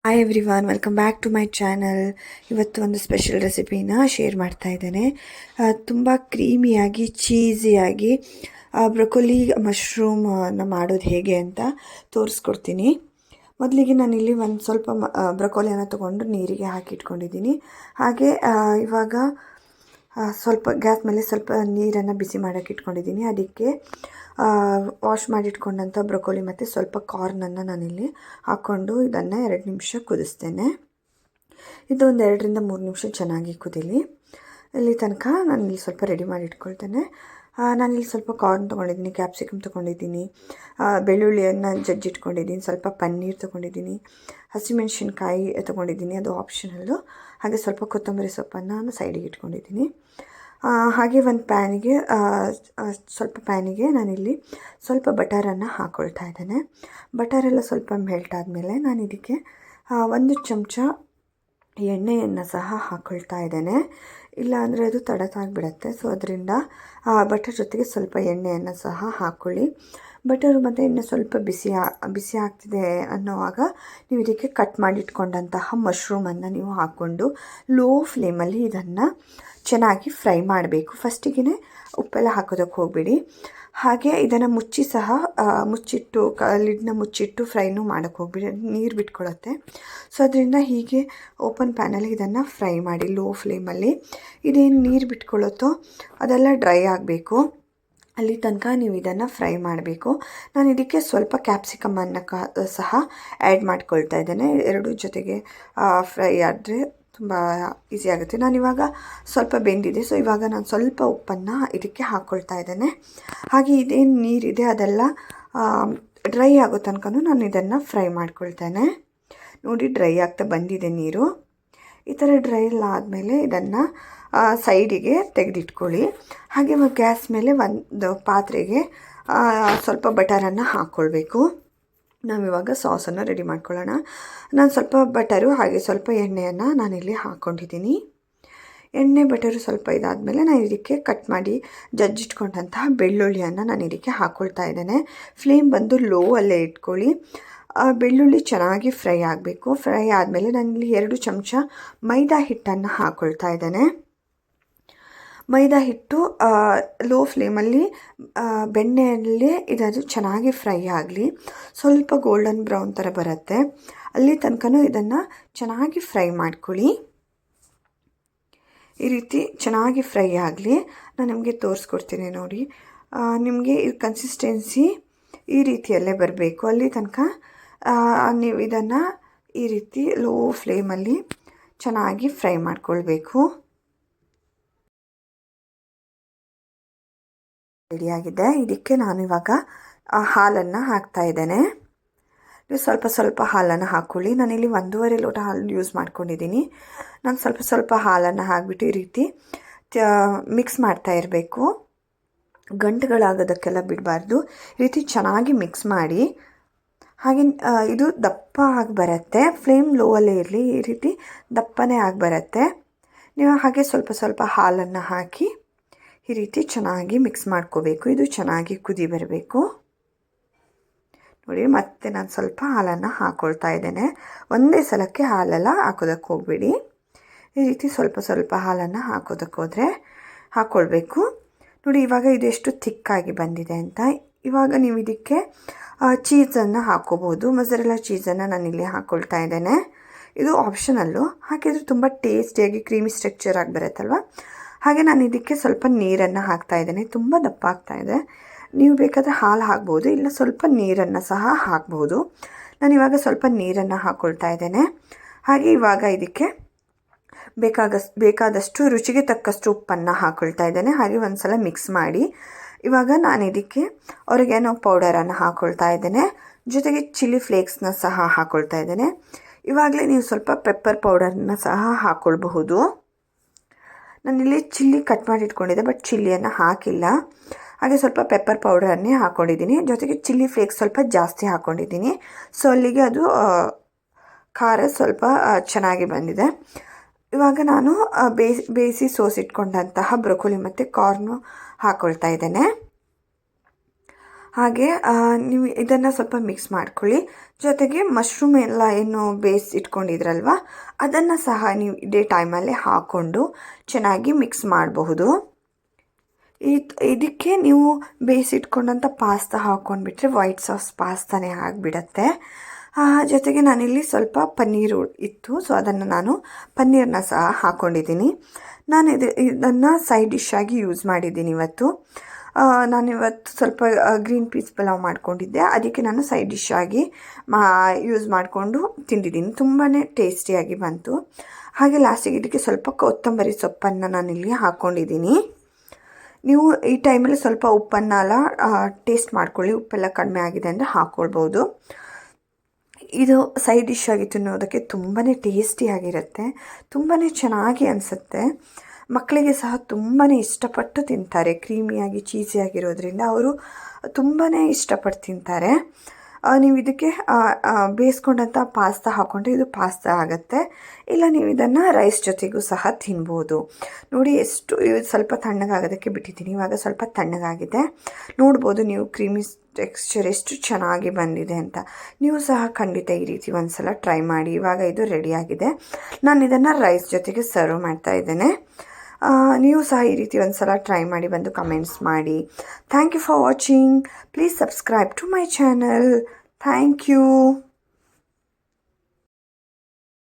Hi everyone, welcome back to my channel. ಇವತ್ತು ಒಂದು special ರೆಸಿಪಿನ ಶೇರ್ ಮಾಡ್ತಾ ಇದ್ದೇನೆ. ತುಂಬ ಕ್ರೀಮಿಯಾಗಿ ಚೀಸಿಯಾಗಿ ಬ್ರೊಕೊಲಿ ಮಶ್ರೂಮನ್ನು ಮಾಡೋದು ಹೇಗೆ ಅಂತ ತೋರಿಸ್ಕೊಡ್ತೀನಿ. ಮೊದಲಿಗೆ ನಾನಿಲ್ಲಿ ಒಂದು ಸ್ವಲ್ಪ ಬ್ರೊಕೊಲಿಯನ್ನು ತೊಗೊಂಡು ನೀರಿಗೆ ಹಾಕಿಟ್ಕೊಂಡಿದ್ದೀನಿ. ಹಾಗೆ ಇವಾಗ ಸ್ವಲ್ಪ ಗ್ಯಾಸ್ ಮೇಲೆ ಸ್ವಲ್ಪ ನೀರನ್ನು ಬಿಸಿ ಮಾಡೋಕ್ಕೆ ಇಟ್ಕೊಂಡಿದ್ದೀನಿ. ಅದಕ್ಕೆ ವಾಶ್ ಮಾಡಿಟ್ಕೊಂಡಂಥ ಬ್ರೊಕೊಲಿ ಮತ್ತು ಸ್ವಲ್ಪ ಕಾರ್ನನ್ನು ನಾನಿಲ್ಲಿ ಹಾಕ್ಕೊಂಡು ಇದನ್ನು 2 ನಿಮಿಷ ಕುದಿಸ್ತೇನೆ. ಇದು ಒಂದು 2ರಿಂದ 3 ನಿಮಿಷ ಚೆನ್ನಾಗಿ ಕುದೀಲಿ. ಇಲ್ಲಿ ತನಕ ನಾನಿಲ್ಲಿ ಸ್ವಲ್ಪ ರೆಡಿ ಮಾಡಿ ಇಟ್ಕೊಳ್ತೇನೆ. ನಾನಿಲ್ಲಿ ಸ್ವಲ್ಪ ಕಾರ್ನ್ ತೊಗೊಂಡಿದ್ದೀನಿ, ಕ್ಯಾಪ್ಸಿಕಮ್ ತೊಗೊಂಡಿದ್ದೀನಿ, ಬೆಳ್ಳುಳ್ಳಿಯನ್ನು ಜಜ್ಜಿಟ್ಕೊಂಡಿದ್ದೀನಿ, ಸ್ವಲ್ಪ ಪನ್ನೀರ್ ತೊಗೊಂಡಿದ್ದೀನಿ, ಹಸಿಮೆಣಸಿನ್ಕಾಯಿ ತೊಗೊಂಡಿದ್ದೀನಿ, ಅದು ಆಪ್ಷನಲ್ಲು. ಹಾಗೆ ಸ್ವಲ್ಪ ಕೊತ್ತಂಬರಿ ಸೊಪ್ಪನ್ನು ನಾನು ಸೈಡಿಗೆ ಇಟ್ಕೊಂಡಿದ್ದೀನಿ. ಹಾಗೆ ಒಂದು ಸ್ವಲ್ಪ ಪ್ಯಾನಿಗೆ ನಾನಿಲ್ಲಿ ಸ್ವಲ್ಪ ಬಟರನ್ನು ಹಾಕ್ಕೊಳ್ತಾ ಇದ್ದೇನೆ. ಬಟರೆಲ್ಲ ಸ್ವಲ್ಪ ಮೆಲ್ಟ್ ಆದಮೇಲೆ ನಾನು ಇದಕ್ಕೆ 1 ಚಮಚ ಎಣ್ಣೆಯನ್ನು ಸಹ ಹಾಕ್ಕೊಳ್ತಾ ಇದ್ದೇನೆ. ಇಲ್ಲ ಅಂದರೆ ಅದು ತಡಕಾಗಿಬಿಡತ್ತೆ. ಸೊ ಅದರಿಂದ ಬಟರ್ ಜೊತೆಗೆ ಸ್ವಲ್ಪ ಎಣ್ಣೆಯನ್ನು ಸಹ ಹಾಕ್ಕೊಳ್ಳಿ. ಬಟರು ಮತ್ತು ಎಣ್ಣೆ ಸ್ವಲ್ಪ ಬಿಸಿ ಆಗ್ತಿದೆ ಅನ್ನೋವಾಗ ನೀವು ಇದಕ್ಕೆ ಕಟ್ ಮಾಡಿಟ್ಕೊಂಡಂತಹ ಮಶ್ರೂಮನ್ನು ನೀವು ಹಾಕ್ಕೊಂಡು ಲೋ ಫ್ಲೇಮಲ್ಲಿ ಇದನ್ನು ಚೆನ್ನಾಗಿ ಫ್ರೈ ಮಾಡಬೇಕು. ಫಸ್ಟಿಗೆ ಉಪ್ಪೆಲ್ಲ ಹಾಕೋದಕ್ಕೆ ಹೋಗಬೇಡಿ. ಹಾಗೆ ಇದನ್ನು ಮುಚ್ಚಿಟ್ಟು ಲಿಡ್ನ ಮುಚ್ಚಿಟ್ಟು ಫ್ರೈನೂ ಮಾಡೋಕ್ಕೆ ಹೋಗ್ಬೇಡಿ, ನೀರು ಬಿಟ್ಕೊಳ್ಳುತ್ತೆ. ಸೊ ಅದರಿಂದ ಹೀಗೆ ಓಪನ್ ಪ್ಯಾನಲ್ಲಿ ಇದನ್ನು ಫ್ರೈ ಮಾಡಿ ಲೋ ಫ್ಲೇಮಲ್ಲಿ. ಇದೇನು ನೀರು ಬಿಟ್ಕೊಳ್ಳುತ್ತೋ ಅದೆಲ್ಲ ಡ್ರೈ ಆಗಬೇಕು, ಅಲ್ಲಿ ತನಕ ನೀವು ಇದನ್ನು ಫ್ರೈ ಮಾಡಬೇಕು. ನಾನು ಇದಕ್ಕೆ ಸ್ವಲ್ಪ ಕ್ಯಾಪ್ಸಿಕಮನ್ನು ಸಹ ಆ್ಯಡ್ ಮಾಡ್ಕೊಳ್ತಾ ಇದ್ದೇನೆ. 2 ಜೊತೆಗೆ ಫ್ರೈ ಆದರೆ ತುಂಬ ಈಸಿ ಆಗುತ್ತೆ. ನಾನಿವಾಗ ಸ್ವಲ್ಪ ಬೆಂದಿದೆ, ಸೊ ಇವಾಗ ನಾನು ಸ್ವಲ್ಪ ಉಪ್ಪನ್ನು ಇದಕ್ಕೆ ಹಾಕ್ಕೊಳ್ತಾ ಇದ್ದೇನೆ. ಹಾಗೆ ಇದೇನು ನೀರಿದೆ ಅದೆಲ್ಲ ಡ್ರೈ ಆಗೋ ತನಕ ನಾನು ಇದನ್ನು ಫ್ರೈ ಮಾಡ್ಕೊಳ್ತೇನೆ. ನೋಡಿ, ಡ್ರೈ ಆಗ್ತಾ ಬಂದಿದೆ ನೀರು. ಈ ಥರ ಡ್ರೈ ಎಲ್ಲ ಆದಮೇಲೆ ಇದನ್ನು ಸೈಡಿಗೆ ತೆಗೆದಿಟ್ಕೊಳ್ಳಿ. ಹಾಗೆ ಗ್ಯಾಸ್ ಮೇಲೆ ಒಂದು ಪಾತ್ರೆಗೆ ಸ್ವಲ್ಪ ಬಟರನ್ನು ಹಾಕ್ಕೊಳ್ಬೇಕು. ನಾವಿವಾಗ ಸಾಸನ್ನು ರೆಡಿ ಮಾಡ್ಕೊಳ್ಳೋಣ. ನಾನು ಸ್ವಲ್ಪ ಬಟರು ಹಾಗೆ ಸ್ವಲ್ಪ ಎಣ್ಣೆಯನ್ನು ನಾನಿಲ್ಲಿ ಹಾಕ್ಕೊಂಡಿದ್ದೀನಿ. ಎಣ್ಣೆ ಬಟರು ಸ್ವಲ್ಪ ಇದಾದಮೇಲೆ ನಾನು ಇದಕ್ಕೆ ಕಟ್ ಮಾಡಿ ಜಜ್ಜಿಟ್ಕೊಂಡಂತಹ ಬೆಳ್ಳುಳ್ಳಿಯನ್ನು ನಾನು ಇದಕ್ಕೆ ಹಾಕ್ಕೊಳ್ತಾ ಇದ್ದೇನೆ. ಫ್ಲೇಮ್ ಬಂದು ಲೋ ಅಲ್ಲೇ ಇಟ್ಕೊಳ್ಳಿ. ಬೆಳ್ಳುಳ್ಳಿ ಚೆನ್ನಾಗಿ ಫ್ರೈ ಆಗಬೇಕು. ಫ್ರೈ ಆದಮೇಲೆ ನಾನಿಲ್ಲಿ 2 ಚಮಚ ಮೈದಾ ಹಿಟ್ಟನ್ನು ಹಾಕ್ಕೊಳ್ತಾ ಇದ್ದೇನೆ. ಮೈದಾ ಹಿಟ್ಟು ಲೋ ಫ್ಲೇಮಲ್ಲಿ ಬೆಣ್ಣೆಯಲ್ಲೇ ಇದನ್ನು ಚೆನ್ನಾಗಿ ಫ್ರೈ ಆಗಲಿ. ಸ್ವಲ್ಪ ಗೋಲ್ಡನ್ ಬ್ರೌನ್ ಥರ ಬರುತ್ತೆ, ಅಲ್ಲಿ ತನಕನೂ ಇದನ್ನು ಚೆನ್ನಾಗಿ ಫ್ರೈ ಮಾಡ್ಕೊಳ್ಳಿ. ಈ ರೀತಿ ಚೆನ್ನಾಗಿ ಫ್ರೈ ಆಗಲಿ. ನಾನು ನಿಮಗೆ ತೋರಿಸ್ಕೊಡ್ತೀನಿ ನೋಡಿ. ನಿಮಗೆ ಈ ಕನ್ಸಿಸ್ಟೆನ್ಸಿ ಈ ರೀತಿಯಲ್ಲೇ ಬರಬೇಕು. ಅಲ್ಲಿ ತನಕ ನೀವು ಇದನ್ನು ಈ ರೀತಿ ಲೋ ಫ್ಲೇಮಲ್ಲಿ ಚೆನ್ನಾಗಿ ಫ್ರೈ ಮಾಡ್ಕೊಳ್ಬೇಕು. ರೆಡಿಯಾಗಿದೆ. ಇದಕ್ಕೆ ನಾನು ಇವಾಗ ಹಾಲನ್ನು ಹಾಕ್ತಾ ಇದ್ದೇನೆ. ನೀವು ಸ್ವಲ್ಪ ಸ್ವಲ್ಪ ಹಾಲನ್ನು ಹಾಕ್ಕೊಳ್ಳಿ. ನಾನಿಲ್ಲಿ 1.5 ಲೋಟ ಹಾಲು ಯೂಸ್ ಮಾಡ್ಕೊಂಡಿದ್ದೀನಿ. ನಾನು ಸ್ವಲ್ಪ ಸ್ವಲ್ಪ ಹಾಲನ್ನು ಹಾಕಿಬಿಟ್ಟು ಈ ರೀತಿ ಮಿಕ್ಸ್ ಮಾಡ್ತಾ ಇರಬೇಕು. ಗಂಟುಗಳಾಗೋದಕ್ಕೆಲ್ಲ ಬಿಡಬಾರ್ದು. ಈ ರೀತಿ ಚೆನ್ನಾಗಿ ಮಿಕ್ಸ್ ಮಾಡಿ. ಹಾಗೆ ಇದು ದಪ್ಪ ಆಗಿ ಬರುತ್ತೆ. ಫ್ಲೇಮ್ ಲೋ ಅಲ್ಲೇ ಇರಲಿ. ಈ ರೀತಿ ದಪ್ಪನೇ ಆಗಿ ಬರುತ್ತೆ. ನೀವು ಹಾಗೆ ಸ್ವಲ್ಪ ಸ್ವಲ್ಪ ಹಾಲನ್ನು ಹಾಕಿ ಈ ರೀತಿ ಚೆನ್ನಾಗಿ ಮಿಕ್ಸ್ ಮಾಡ್ಕೋಬೇಕು. ಇದು ಚೆನ್ನಾಗಿ ಕುದಿ ಬರಬೇಕು. ನೋಡಿ, ಮತ್ತೆ ನಾನು ಸ್ವಲ್ಪ ಹಾಲನ್ನು ಹಾಕ್ಕೊಳ್ತಾ ಇದ್ದೇನೆ. ಒಂದೇ ಸಲಕ್ಕೆ ಹಾಲೆಲ್ಲ ಹಾಕೋದಕ್ಕೆ ಹೋಗಬೇಡಿ. ಈ ರೀತಿ ಸ್ವಲ್ಪ ಸ್ವಲ್ಪ ಹಾಲನ್ನು ಹಾಕ್ಕೊಳ್ಬೇಕು. ನೋಡಿ, ಇವಾಗ ಇದೆಷ್ಟು ಥಿಕ್ಕಾಗಿ ಬಂದಿದೆ ಅಂತ. ಇವಾಗ ನೀವು ಇದಕ್ಕೆ ಚೀಸನ್ನು ಹಾಕ್ಕೋಬೋದು. ಮೊಸರೆಲ್ಲ ಚೀಸನ್ನು ನಾನಿಲ್ಲಿ ಹಾಕ್ಕೊಳ್ತಾ ಇದ್ದೇನೆ. ಇದು ಆಪ್ಷನಲ್ಲು. ಹಾಕಿದರೆ ತುಂಬ ಟೇಸ್ಟಿಯಾಗಿ ಕ್ರೀಮಿ ಸ್ಟ್ರಕ್ಚರ್ ಆಗಿ ಬರುತ್ತಲ್ವ. ಹಾಗೆ ನಾನು ಇದಕ್ಕೆ ಸ್ವಲ್ಪ ನೀರನ್ನು ಹಾಕ್ತಾ ಇದ್ದೇನೆ. ತುಂಬ ದಪ್ಪ ಆಗ್ತಾಯಿದೆ. ನೀವು ಬೇಕಾದರೆ ಹಾಲು ಹಾಕ್ಬೋದು, ಇಲ್ಲ ಸ್ವಲ್ಪ ನೀರನ್ನು ಸಹ ಹಾಕ್ಬೋದು. ನಾನಿವಾಗ ಸ್ವಲ್ಪ ನೀರನ್ನು ಹಾಕ್ಕೊಳ್ತಾ ಇದ್ದೇನೆ. ಹಾಗೆ ಇವಾಗ ಇದಕ್ಕೆ ಬೇಕಾದಷ್ಟು ರುಚಿಗೆ ತಕ್ಕಷ್ಟು ಉಪ್ಪನ್ನು ಹಾಕ್ಕೊಳ್ತಾ ಇದ್ದೇನೆ. ಹಾಗೆ ಒಂದು ಸಲ ಮಿಕ್ಸ್ ಮಾಡಿ. ಇವಾಗ ನಾನು ಇದಕ್ಕೆ ಆರಿಗ್ಯಾನೋ ಪೌಡರನ್ನು ಹಾಕ್ಕೊಳ್ತಾ ಇದ್ದೇನೆ. ಜೊತೆಗೆ ಚಿಲ್ಲಿ ಫ್ಲೇಕ್ಸ್ನ ಸಹ ಹಾಕ್ಕೊಳ್ತಾ ಇದ್ದೇನೆ. ಇವಾಗಲೇ ನೀವು ಸ್ವಲ್ಪ ಪೆಪ್ಪರ್ ಪೌಡರನ್ನು ಸಹ ಹಾಕ್ಕೊಳ್ಬಹುದು. ನಾನಿಲ್ಲಿ ಚಿಲ್ಲಿ ಕಟ್ ಮಾಡಿ ಇಟ್ಕೊಂಡಿದ್ದೆ, ಬಟ್ ಚಿಲ್ಲಿಯನ್ನು ಹಾಕಿಲ್ಲ. ಹಾಗೆ ಸ್ವಲ್ಪ ಪೆಪ್ಪರ್ ಪೌಡರನ್ನೇ ಹಾಕ್ಕೊಂಡಿದ್ದೀನಿ. ಜೊತೆಗೆ ಚಿಲ್ಲಿ ಫ್ಲೇಕ್ಸ್ ಸ್ವಲ್ಪ ಜಾಸ್ತಿ ಹಾಕ್ಕೊಂಡಿದ್ದೀನಿ. ಸೊ ಅಲ್ಲಿಗೆ ಅದು ಖಾರ ಸ್ವಲ್ಪ ಚೆನ್ನಾಗಿ ಬಂದಿದೆ. ಇವಾಗ ನಾನು ಬೇಯಿಸಿ ಸೋಸಿಟ್ಕೊಂಡಂತಹ ಬ್ರೊಕೊಲಿ ಮತ್ತು ಕಾರ್ನು ಹಾಕ್ಕೊಳ್ತಾ ಇದ್ದೇನೆ. ಹಾಗೆ ನೀವು ಇದನ್ನು ಸ್ವಲ್ಪ ಮಿಕ್ಸ್ ಮಾಡ್ಕೊಳ್ಳಿ. ಜೊತೆಗೆ ಮಶ್ರೂಮ್ ಎಲ್ಲ ಏನು ಬೇಯಿಸಿ ಇಟ್ಕೊಂಡಿದ್ರಲ್ವ ಅದನ್ನು ಸಹ ನೀವು ಇದೇ ಟೈಮಲ್ಲಿ ಹಾಕ್ಕೊಂಡು ಚೆನ್ನಾಗಿ ಮಿಕ್ಸ್ ಮಾಡಬಹುದು. ಇದಕ್ಕೆ ನೀವು ಬೇಯಿಸಿಟ್ಕೊಂಡಂಥ ಪಾಸ್ತಾ ಹಾಕ್ಕೊಂಡ್ಬಿಟ್ರೆ ವೈಟ್ ಸಾಸ್ ಪಾಸ್ತಾನೇ ಆಗಿಬಿಡತ್ತೆ. ಜೊತೆಗೆ ನಾನಿಲ್ಲಿ ಸ್ವಲ್ಪ ಪನ್ನೀರು ಇತ್ತು, ಸೊ ಅದನ್ನು ನಾನು ಪನ್ನೀರನ್ನ ಸಹ ಹಾಕ್ಕೊಂಡಿದ್ದೀನಿ. ನಾನು ಇದನ್ನು ಸೈಡ್ ಡಿಶ್ ಆಗಿ ಯೂಸ್ ಮಾಡಿದ್ದೀನಿ ಇವತ್ತು. ನಾನಿವತ್ತು ಸ್ವಲ್ಪ ಗ್ರೀನ್ ಪೀಸ್ ಪಲಾವ್ ಮಾಡ್ಕೊಂಡಿದ್ದೆ, ಅದಕ್ಕೆ ನಾನು ಸೈಡ್ ಡಿಶ್ ಆಗಿ ಯೂಸ್ ಮಾಡಿಕೊಂಡು ತಿಂದಿದ್ದೀನಿ. ತುಂಬಾ ಟೇಸ್ಟಿಯಾಗಿ ಬಂತು. ಹಾಗೆ ಲಾಸ್ಟಿಗೆ ಇದಕ್ಕೆ ಸ್ವಲ್ಪ ಕೊತ್ತಂಬರಿ ಸೊಪ್ಪನ್ನು ನಾನಿಲ್ಲಿ ಹಾಕ್ಕೊಂಡಿದ್ದೀನಿ. ನೀವು ಈ ಟೈಮಲ್ಲಿ ಸ್ವಲ್ಪ ಉಪ್ಪನ್ನೆಲ್ಲ ಟೇಸ್ಟ್ ಮಾಡ್ಕೊಳ್ಳಿ, ಉಪ್ಪೆಲ್ಲ ಕಡಿಮೆ ಆಗಿದೆ ಅಂದರೆ ಹಾಕ್ಕೊಳ್ಬೋದು. ಇದು ಸೈಡ್ ಡಿಶ್ ಆಗಿ ತಿನ್ನೋದಕ್ಕೆ ತುಂಬಾ ಟೇಸ್ಟಿಯಾಗಿರುತ್ತೆ, ತುಂಬಾ ಚೆನ್ನಾಗಿ ಅನಿಸುತ್ತೆ. ಮಕ್ಕಳಿಗೆ ಸಹ ತುಂಬಾ ಇಷ್ಟಪಟ್ಟು ತಿಂತಾರೆ. ಕ್ರೀಮಿಯಾಗಿ ಚೀಸಿಯಾಗಿರೋದ್ರಿಂದ ಅವರು ತುಂಬಾ ಇಷ್ಟಪಟ್ಟು ತಿಂತಾರೆ. ನೀವು ಇದಕ್ಕೆ ಬೇಯಿಸ್ಕೊಂಡಂಥ ಪಾಸ್ತಾ ಹಾಕ್ಕೊಂಡ್ರೆ ಇದು ಪಾಸ್ತಾ ಆಗುತ್ತೆ. ಇಲ್ಲ ನೀವು ಇದನ್ನು ರೈಸ್ ಜೊತೆಗೂ ಸಹ ತಿನ್ಬೋದು. ನೋಡಿ ಎಷ್ಟು ಸ್ವಲ್ಪ ತಣ್ಣಗಾಗೋದಕ್ಕೆ ಬಿಟ್ಟಿದ್ದೀನಿ, ಇವಾಗ ಸ್ವಲ್ಪ ತಣ್ಣಗಾಗಿದೆ. ನೋಡ್ಬೋದು ನೀವು ಕ್ರೀಮಿ ಟೆಕ್ಸ್ಚರ್ ಎಷ್ಟು ಚೆನ್ನಾಗಿ ಬಂದಿದೆ ಅಂತ. ನೀವು ಸಹ ಖಂಡಿತ ಈ ರೀತಿ ಒಂದು ಸಲ ಟ್ರೈ ಮಾಡಿ. ಇವಾಗ ಇದು ರೆಡಿಯಾಗಿದೆ. ನಾನು ಇದನ್ನು ರೈಸ್ ಜೊತೆಗೆ ಸರ್ವ್ ಮಾಡ್ತಾ ಇದ್ದೇನೆ. ನೀವು ಸಹ ಈ ರೀತಿ ಒಂದು ಸಲ ಟ್ರೈ ಮಾಡಿ ಬಂದು ಕಮೆಂಟ್ಸ್ ಮಾಡಿ. Thank you for watching. Please subscribe to my channel. Thank you.